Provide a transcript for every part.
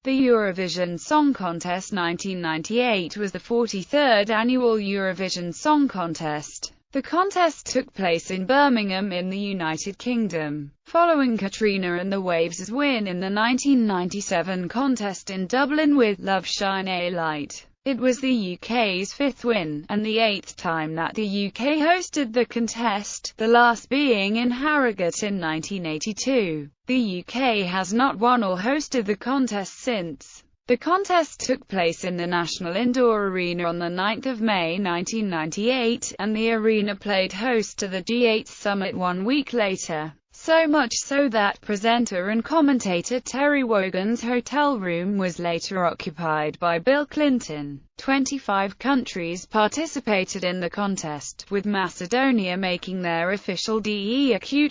The Eurovision Song Contest 1998 was the 43rd annual Eurovision Song Contest. The contest took place in Birmingham in the United Kingdom, following Katrina and the Waves' win in the 1997 contest in Dublin with Love Shine a Light. It was the UK's fifth win, and the eighth time that the UK hosted the contest, the last being in Harrogate in 1982. The UK has not won or hosted the contest since. The contest took place in the National Indoor Arena on 9 May 1998, and the arena played host to the G8 summit 1 week later. So much so that presenter and commentator Terry Wogan's hotel room was later occupied by Bill Clinton. 25 countries participated in the contest, with Macedonia making their official debut.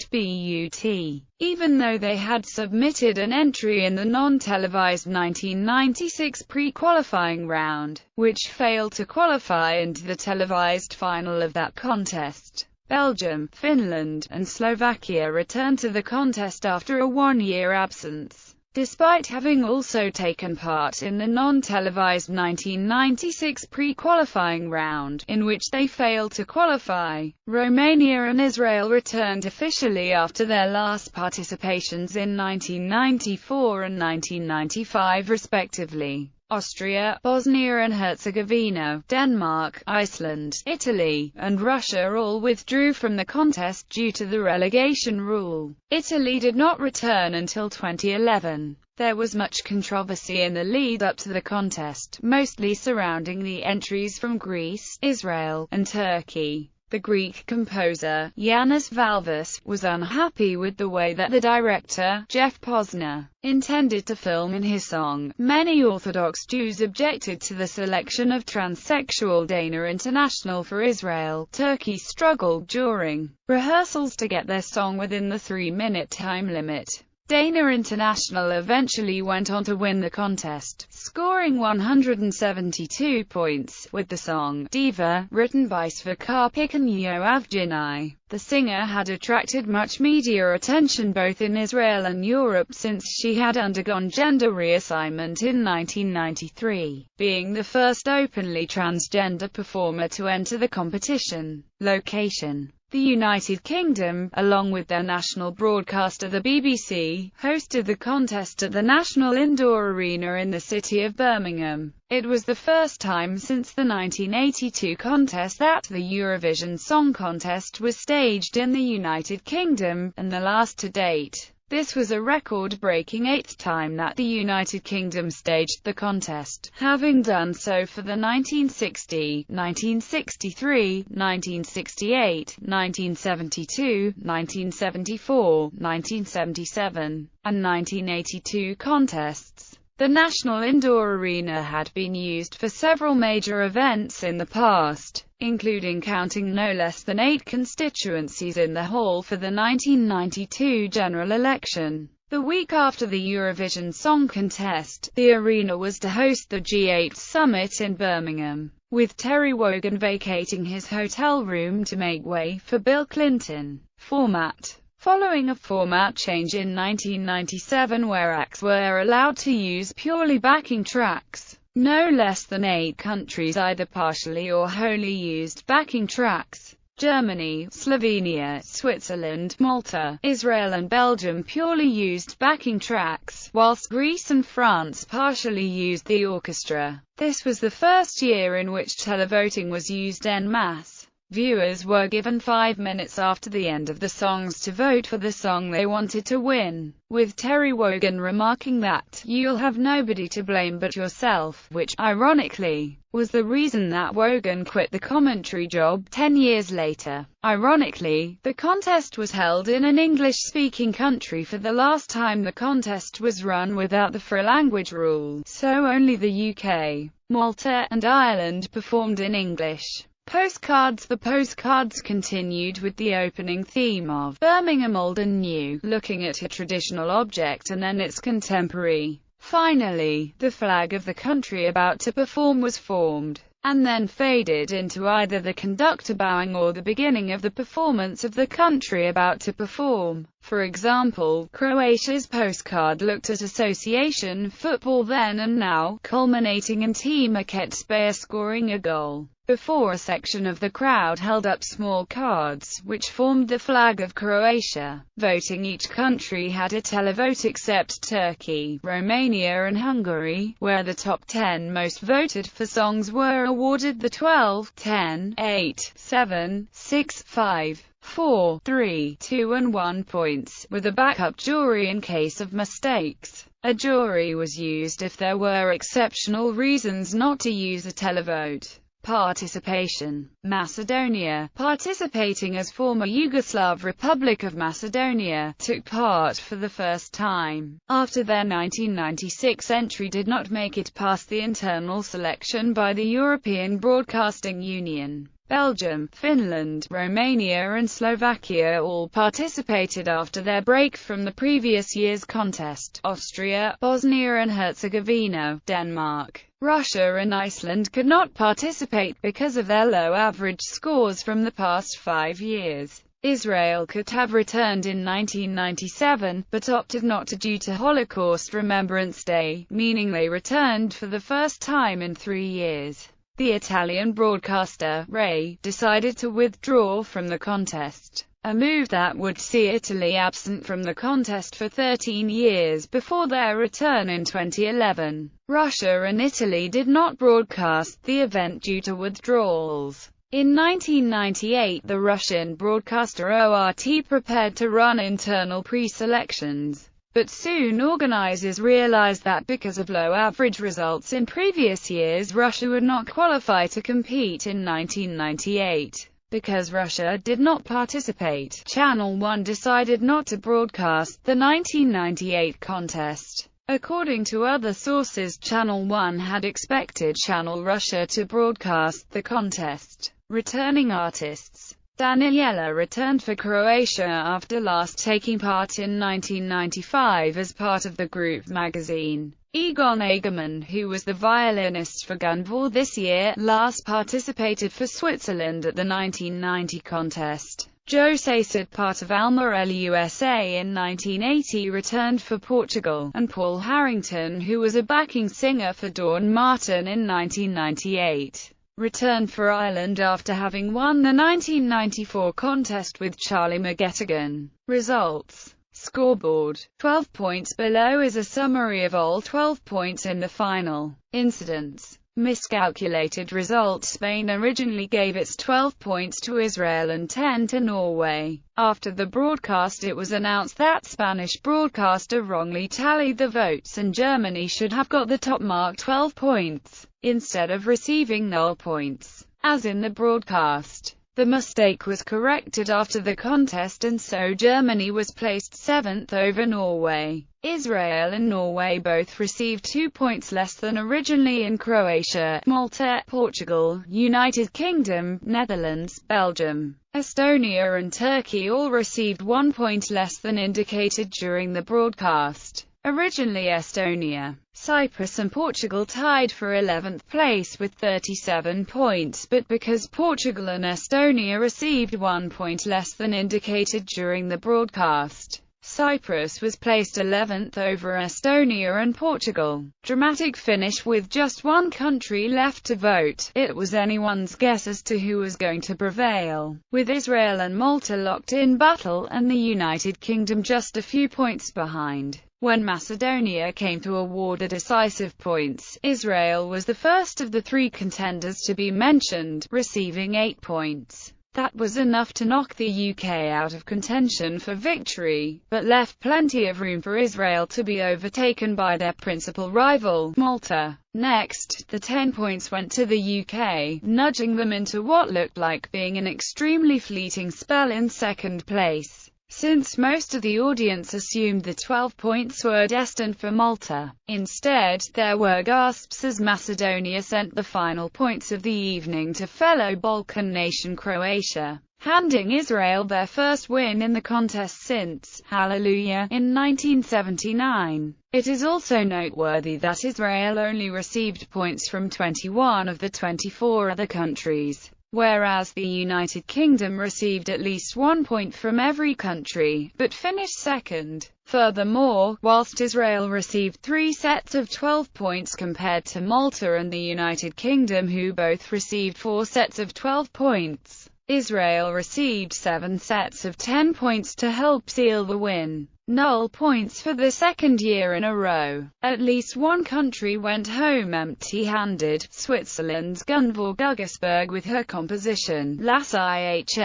Even though they had submitted an entry in the non-televised 1996 pre-qualifying round, which failed to qualify into the televised final of that contest. Belgium, Finland, and Slovakia returned to the contest after a one-year absence. Despite having also taken part in the non-televised 1996 pre-qualifying round, in which they failed to qualify, Romania and Israel returned officially after their last participations in 1994 and 1995 respectively. Austria, Bosnia and Herzegovina, Denmark, Iceland, Italy, and Russia all withdrew from the contest due to the relegation rule. Italy did not return until 2011. There was much controversy in the lead-up to the contest, mostly surrounding the entries from Greece, Israel, and Turkey. The Greek composer, Yanis Valvis, was unhappy with the way that the director, Jeff Posner, intended to film in his song. Many Orthodox Jews objected to the selection of transsexual Dana International for Israel. Turkey struggled during rehearsals to get their song within the 3-minute time limit. Dana International eventually went on to win the contest, scoring 172 points, with the song Diva, written by Sver Karpik and Yoav Ginai. The singer had attracted much media attention both in Israel and Europe since she had undergone gender reassignment in 1993, being the first openly transgender performer to enter the competition. Location: the United Kingdom, along with their national broadcaster the BBC, hosted the contest at the National Indoor Arena in the city of Birmingham. It was the first time since the 1982 contest that the Eurovision Song Contest was staged in the United Kingdom, and the last to date. This was a record-breaking 8th time that the United Kingdom staged the contest, having done so for the 1960, 1963, 1968, 1972, 1974, 1977, and 1982 contests. The National Indoor Arena had been used for several major events in the past, including counting no less than 8 constituencies in the hall for the 1992 general election. The week after the Eurovision Song Contest, the arena was to host the G8 summit in Birmingham, with Terry Wogan vacating his hotel room to make way for Bill Clinton. Format: following a format change in 1997 where acts were allowed to use purely backing tracks, no less than 8 countries either partially or wholly used backing tracks. Germany, Slovenia, Switzerland, Malta, Israel and Belgium purely used backing tracks, whilst Greece and France partially used the orchestra. This was the first year in which televoting was used en masse. Viewers were given 5 minutes after the end of the songs to vote for the song they wanted to win, with Terry Wogan remarking that, "You'll have nobody to blame but yourself," which, ironically, was the reason that Wogan quit the commentary job 10 years later. Ironically, the contest was held in an English-speaking country for the last time the contest was run without the free language rule, so only the UK, Malta, and Ireland performed in English. Postcards: the postcards continued with the opening theme of Birmingham Old and New, looking at a traditional object and then its contemporary. Finally, the flag of the country about to perform was formed, and then faded into either the conductor bowing or the beginning of the performance of the country about to perform. For example, Croatia's postcard looked at association football then and now, culminating in Tima Ketsbaia scoring a goal, before a section of the crowd held up small cards, which formed the flag of Croatia. Voting: each country had a televote except Turkey, Romania and Hungary, where the top 10 most voted for songs were awarded the 12, 10, 8, 7, 6, 5, 4, 3, 2 and 1 points, with a backup jury in case of mistakes. A jury was used if there were exceptional reasons not to use a televote. Participation. Macedonia, participating as former Yugoslav Republic of Macedonia, took part for the first time, after their 1996 entry did not make it past the internal selection by the European Broadcasting Union. Belgium, Finland, Romania and Slovakia all participated after their break from the previous year's contest. Austria, Bosnia and Herzegovina, Denmark, Russia and Iceland could not participate because of their low average scores from the past 5 years. Israel could have returned in 1997, but opted not to due to Holocaust Remembrance Day, meaning they returned for the first time in 3 years. The Italian broadcaster, Rai, decided to withdraw from the contest, a move that would see Italy absent from the contest for 13 years before their return in 2011. Russia and Italy did not broadcast the event due to withdrawals. In 1998, the Russian broadcaster ORT prepared to run internal pre-selections. But soon organizers realized that because of low average results in previous years, Russia would not qualify to compete in 1998. Because Russia did not participate, Channel 1 decided not to broadcast the 1998 contest. According to other sources, Channel 1 had expected Channel Russia to broadcast the contest. Returning artists. Daniela returned for Croatia after last taking part in 1995 as part of the group magazine. Egon Egerman, who was the violinist for Gunvor this year, last participated for Switzerland at the 1990 contest. Joe Sasad, part of Alma USA in 1980, returned for Portugal, and Paul Harrington, who was a backing singer for Dawn Martin in 1998. Returned for Ireland after having won the 1994 contest with Charlie McGettigan. Results. Scoreboard. 12 points below is a summary of all 12 points in the final. Incidents. Miscalculated results. Spain originally gave its 12 points to Israel and 10 to Norway. After the broadcast, it was announced that Spanish broadcaster wrongly tallied the votes and Germany should have got the top mark 12 points, instead of receiving 0 points, as in the broadcast. The mistake was corrected after the contest and so Germany was placed 7th over Norway. Israel and Norway both received 2 points less than originally in Croatia, Malta, Portugal, United Kingdom, Netherlands, Belgium, Estonia and Turkey all received 1 point less than indicated during the broadcast. Originally Estonia, Cyprus and Portugal tied for 11th place with 37 points, but because Portugal and Estonia received 1 point less than indicated during the broadcast, Cyprus was placed 11th over Estonia and Portugal. Dramatic finish with just one country left to vote. It was anyone's guess as to who was going to prevail, with Israel and Malta locked in battle and the United Kingdom just a few points behind. When Macedonia came to award the decisive points, Israel was the first of the 3 contenders to be mentioned, receiving 8 points. That was enough to knock the UK out of contention for victory, but left plenty of room for Israel to be overtaken by their principal rival, Malta. Next, the 10 points went to the UK, nudging them into what looked like being an extremely fleeting spell in second place. Since most of the audience assumed the 12 points were destined for Malta. Instead, there were gasps as Macedonia sent the final points of the evening to fellow Balkan nation Croatia, handing Israel their first win in the contest since Hallelujah in 1979. It is also noteworthy that Israel only received points from 21 of the 24 other countries. whereas the United Kingdom received at least 1 point from every country, but finished second. Furthermore, whilst Israel received 3 sets of 12 points compared to Malta and the United Kingdom, who both received 4 sets of 12 points, Israel received 7 sets of 10 points to help seal the win. Null points for the second year in a row. At least one country went home empty-handed. Switzerland's Gunvor Guggisberg with her composition Lass Ich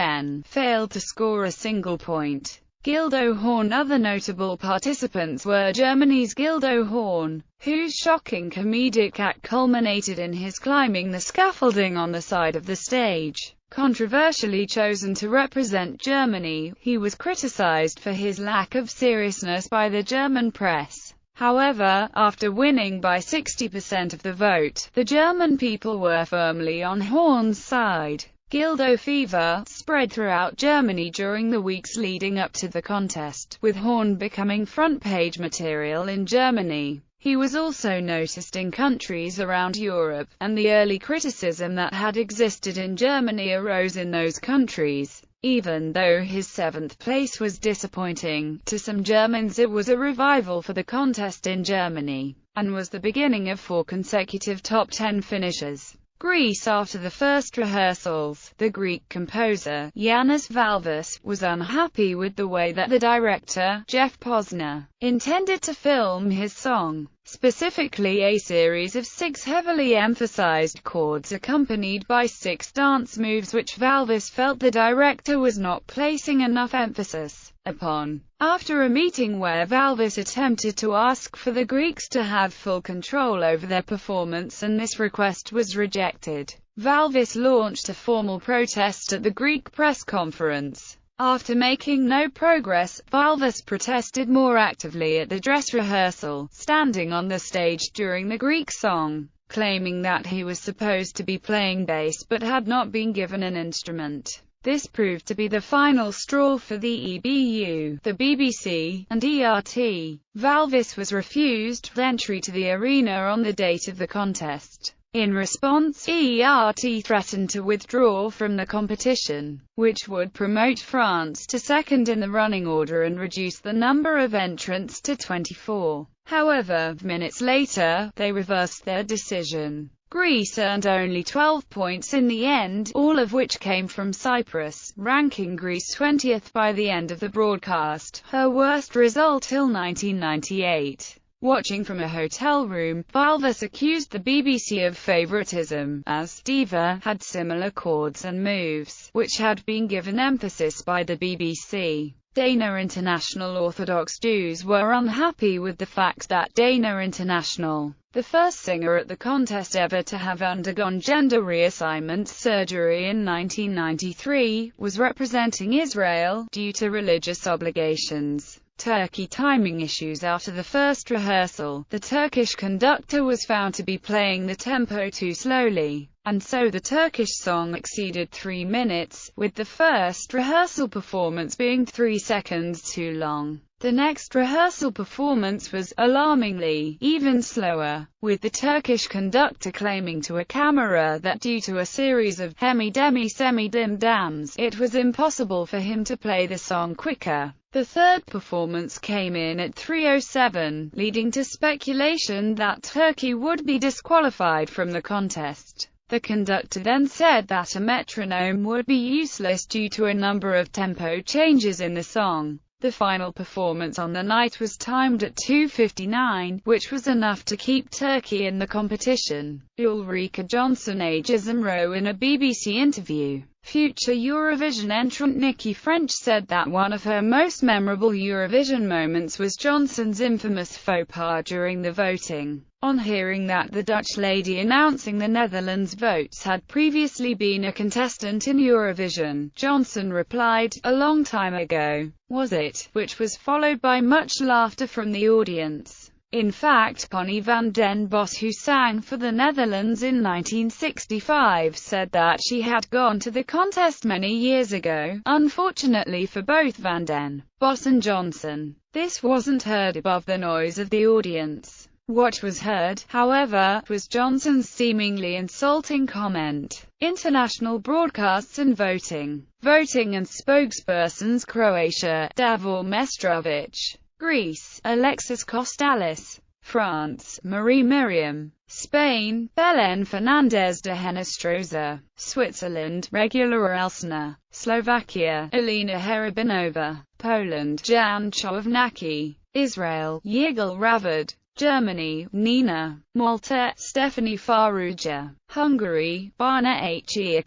failed to score a single point. Gildo Horn. Other notable participants were Germany's Gildo Horn, whose shocking comedic act culminated in his climbing the scaffolding on the side of the stage. Controversially chosen to represent Germany, he was criticized for his lack of seriousness by the German press. However, after winning by 60% of the vote, the German people were firmly on Horn's side. Gildo fever spread throughout Germany during the weeks leading up to the contest, with Horn becoming front-page material in Germany. He was also noticed in countries around Europe, and the early criticism that had existed in Germany arose in those countries. Even though his 7th place was disappointing, to some Germans it was a revival for the contest in Germany, and was the beginning of 4 consecutive top 10 finishes. Greece. After the first rehearsals, the Greek composer, Yanis Valvis, was unhappy with the way that the director, Jeff Posner, intended to film his song, specifically a series of 6 heavily emphasized chords accompanied by 6 dance moves which Valvis felt the director was not placing enough emphasis upon. After a meeting where Valvis attempted to ask for the Greeks to have full control over their performance and this request was rejected, Valvis launched a formal protest at the Greek press conference. After making no progress, Valvis protested more actively at the dress rehearsal, standing on the stage during the Greek song, claiming that he was supposed to be playing bass but had not been given an instrument. This proved to be the final straw for the EBU, the BBC, and ERT. Valvis was refused entry to the arena on the date of the contest. In response, ERT threatened to withdraw from the competition, which would promote France to second in the running order and reduce the number of entrants to 24. However, minutes later, they reversed their decision. Greece earned only 12 points in the end, all of which came from Cyprus, ranking Greece 20th by the end of the broadcast, her worst result till 1998. Watching from a hotel room, Valvis accused the BBC of favoritism, as Diva had similar chords and moves, which had been given emphasis by the BBC. Dana International. Orthodox Jews were unhappy with the fact that Dana International, the first singer at the contest ever to have undergone gender reassignment surgery in 1993, was representing Israel, due to religious obligations. Turkey. Timing issues. After the first rehearsal, the Turkish conductor was found to be playing the tempo too slowly, and so the Turkish song exceeded 3 minutes, with the first rehearsal performance being 3 seconds too long. The next rehearsal performance was, alarmingly, even slower, with the Turkish conductor claiming to a camera that due to a series of hemi-demi-semi-dim-dams, it was impossible for him to play the song quicker. The third performance came in at 3:07, leading to speculation that Turkey would be disqualified from the contest. The conductor then said that a metronome would be useless due to a number of tempo changes in the song. The final performance on the night was timed at 2:59, which was enough to keep Turkey in the competition. Ulrika Jonsson-Agersson in a BBC interview. Future Eurovision entrant Nikki French said that one of her most memorable Eurovision moments was Johnson's infamous faux pas during the voting. On hearing that the Dutch lady announcing the Netherlands' votes had previously been a contestant in Eurovision, Johnson replied, "A long time ago, was it?" which was followed by much laughter from the audience. In fact, Connie van den Bos, who sang for the Netherlands in 1965, said that she had gone to the contest many years ago. Unfortunately for both van den Bos and Johnson, this wasn't heard above the noise of the audience. What was heard, however, was Johnson's seemingly insulting comment. International broadcasts and voting. Voting and spokespersons: Croatia, Davor Mestrovic; Greece, Alexis Kostalis; France, Marie Miriam; Spain, Belen Fernandez de Henestroza; Switzerland, Regula Elsner; Slovakia, Elena Heribinova; Poland, Jan Chownacki; Israel, Yigal Ravard; Germany, Nina; Malta, Stephanie Farrugia; Hungary, Bana Heqder;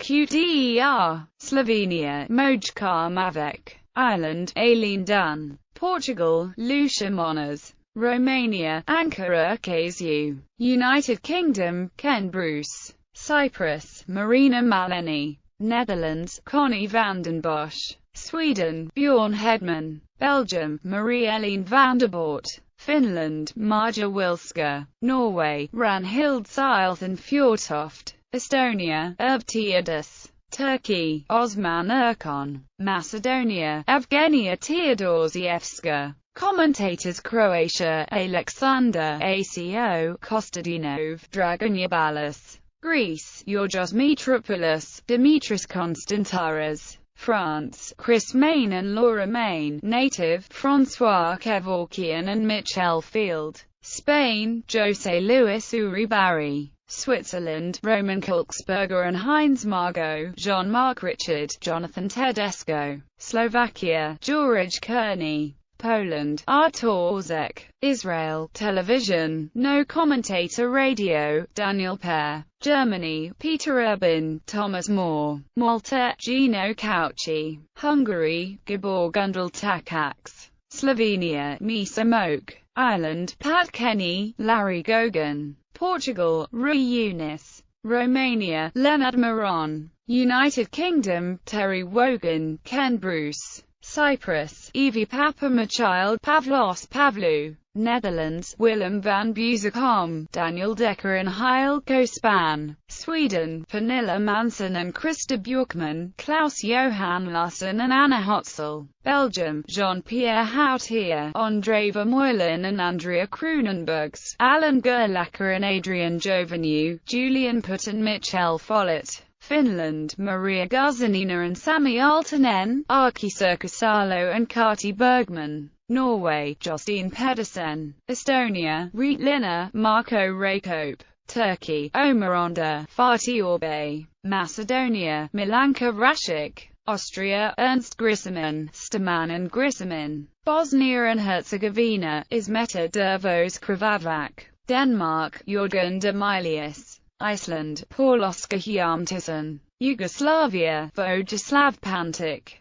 Slovenia, Mojca Mavec; Ireland, Aileen Dunn; Portugal, Lucia Moniz; Romania, Ankara Kazu; United Kingdom, Ken Bruce; Cyprus, Marina Maleni; Netherlands, Connie van den Bosch; Sweden, Bjorn Hedman; Belgium, Marie-Hélène van der Boort; Finland, Marja Wilska; Norway, Ranhild Seilthan Fjortoft; Estonia, Evtiadis; Turkey, Osman Erkan; Macedonia, Evgenia Teodosievska. Commentators: Croatia, Alexander Aco Kostadinov, Dragan Yabalis; Greece, Georgios Mitropoulos, Dimitris Konstantaras; France, Chris Main and Laura Main; Native, François Kevorkian and Mitchell Field; Spain, José Luis Uribarri; Switzerland, Roman Kulksberger and Heinz Margot; Jean-Marc Richard, Jonathan Tedesco; Slovakia, George Kearney; Poland, Artur Ozek; Israel, Television, No Commentator Radio, Daniel Pear; Germany, Peter Urban, Thomas More; Malta, Gino Cauchi; Hungary, Gabor Gundel Takacs; Slovenia, Misa Moak; Ireland, Pat Kenny, Larry Gogan; Portugal, Rui Eunice; Romania, Leonard Maron; United Kingdom, Terry Wogan, Ken Bruce; Cyprus, Evie Papamichild, Pavlos Pavlou; Netherlands, Willem van Beuzekom, Daniel Dekker and Heilko Span; Sweden, Pernilla Manson and Christa Bjorkman, Klaus Johan Larsson and Anna Hotzel; Belgium, Jean-Pierre Houtier, André Vermeulen and Andrea Kroonenbergs, Alan Gerlacher and Adrian Jovanu, Julian Putt and Michel Follett; Finland, Maria Guzanina and Sami Aaltonen, Arki Circusalo and Kati Bergman; Norway, Justine Pedersen; Estonia, Riet Linna, Marco Rakope; Turkey, Omaronda, Fatih Orbe; Macedonia, Milanka Rashik; Austria, Ernst Grissemann, Staman and Grissemann; Bosnia and Herzegovina, Ismeta Dervos Krivavac; Denmark, Jorgen de Milius; Iceland, Paul Oscar Hjalmtisson; Yugoslavia, Vojislav Pantic;